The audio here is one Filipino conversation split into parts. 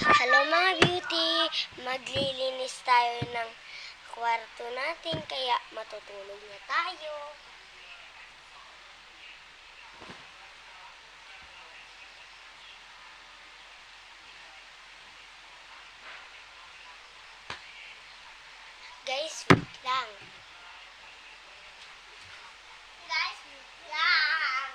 Hello mga beauty! Maglilinis tayo ng kwarto natin kaya matutulog na tayo. Guys, wait lang. Guys, wait lang.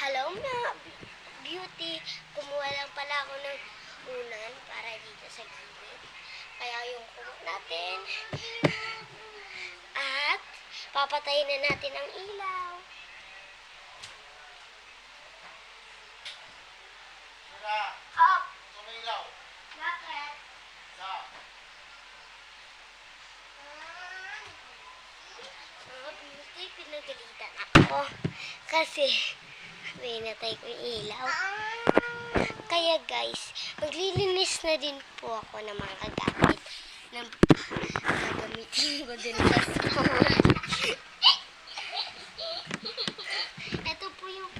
Hello mga beauty! Kumuha lang pala ako ng unan para dito sa gilid. Kaya yung kumot natin. At papatayin na natin ang ilaw. Up! Sumilaw. Bakit? Sa. Mga beauty, pinagalitan ako. Kasi pinatay ko yung ilaw. Kaya guys, maglilinis na din po ako ng mga gamit na gagamitin ko din sa school. Ito po yung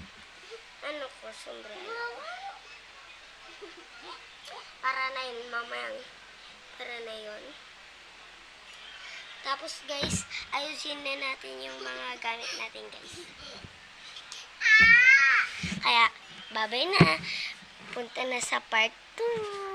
ano ko, sombrero. Para na yun, mamayang. Para na yun. Tapos guys, ayusin na natin yung mga gamit natin guys. Kaya, babay na. Punta na sa part 2.